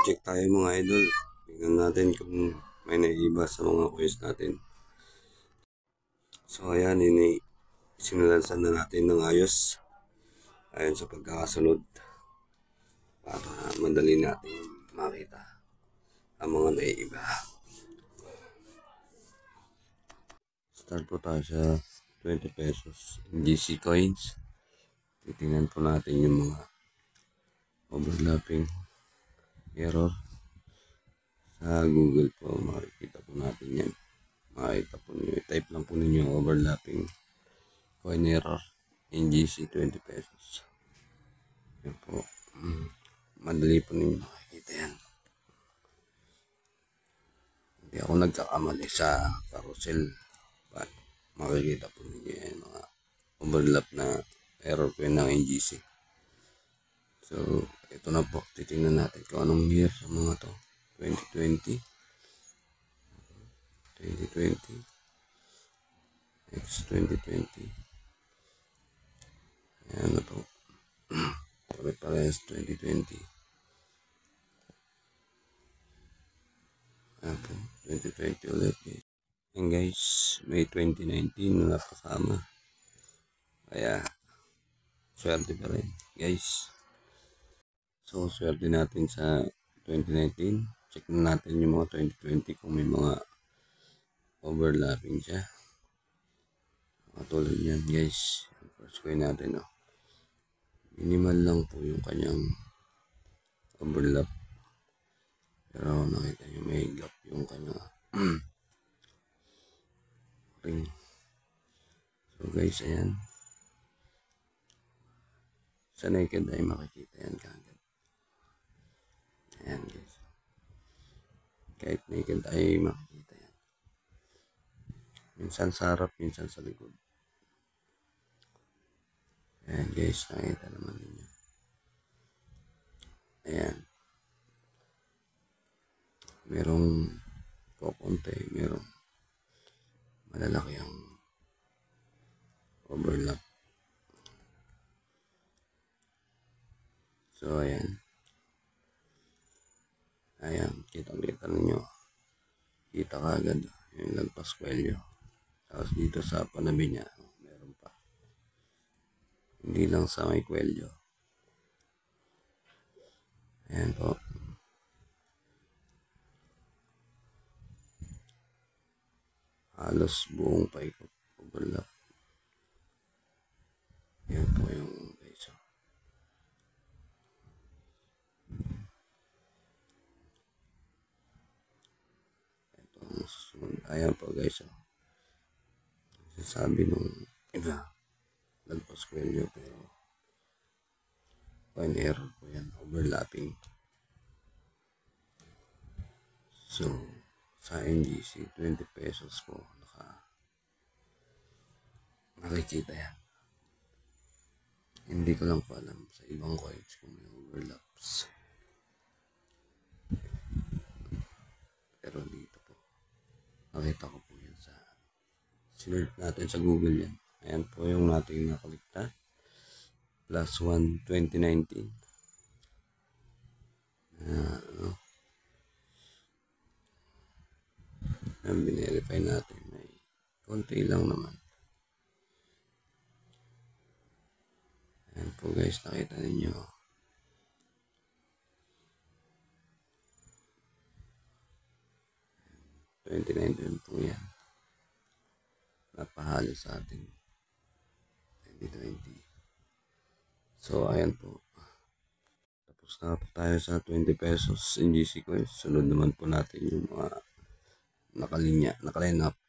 Check tayo mga idol. Tingnan natin kung may naiiba sa mga quiz natin. So ayan, sinulansan na natin ng ayos. Ayon sa pagkakasunod. Para madali natin makita ang mga naiiba. Start po tayo sa 20 pesos GC coins. Titingnan po natin yung mga overlapping error. Sa Google po, makikita po natin yan. Makikita po ninyo, type lang po ninyo overlapping coin error NGC 20 pesos. Yan po. Madali po ninyo makikita yan. Hindi ako nagkakamali sa carousel. But makikita po ninyo yan, mga overlap na error po ng NGC. So, ito na po. Titingnan natin kung anong year sa mga to. 2020. Next 2020. Ayan na po. Pare-parehas 2020. Ayan po. 2020 ulit guys. And guys, May 2019 na kasama. Kaya, swerte pa rin guys. So, swerte natin sa 2019. Check na natin yung mga 2020 kung may mga overlapping siya. Katulad yan guys. First coin natin. Minimal lang po yung kanyang overlap. Pero nakita nyo may gap yung kanyang ring. So guys, ayan. Sa naked ay makikita yan kagad. Ayan guys. Kahit naked ay makikita yan. Minsan sa harap, minsan sa likod. Ayan guys, nakita naman ninyo. Ayan. Merong kukunti, merong malalaki ang overlap. So ayan. Ayan, kita-kita ninyo. Kita kagad yung lagpas kwelyo. Tapos dito sa panabi niya, meron pa. Hindi lang sa may kwelyo. Ayan po. Halos buong paikot overlap. Ayan po yung guys. Ito ang susunod. Ayan po guys. Sabi nung iba, lagpas kwelyo pero coin error po yan, overlapping. So, sa NGC, 20 pesos po, nakikita yan. Hindi ko lang po alam sa ibang coins kung may overlaps. Pero dito po, nakita ko po yan sa sinerch natin sa Google yan. Ayan po yung nating nakaligta. +1 2019. Binerify natin. May konti lang naman. Ayan po guys, nakita ninyo. $29 po yan. Napahalo sa ating 2020. So, ayan po. Tapos na po tayo sa 20 pesos NGC coins. Sunod naman po natin yung mga nakaline up.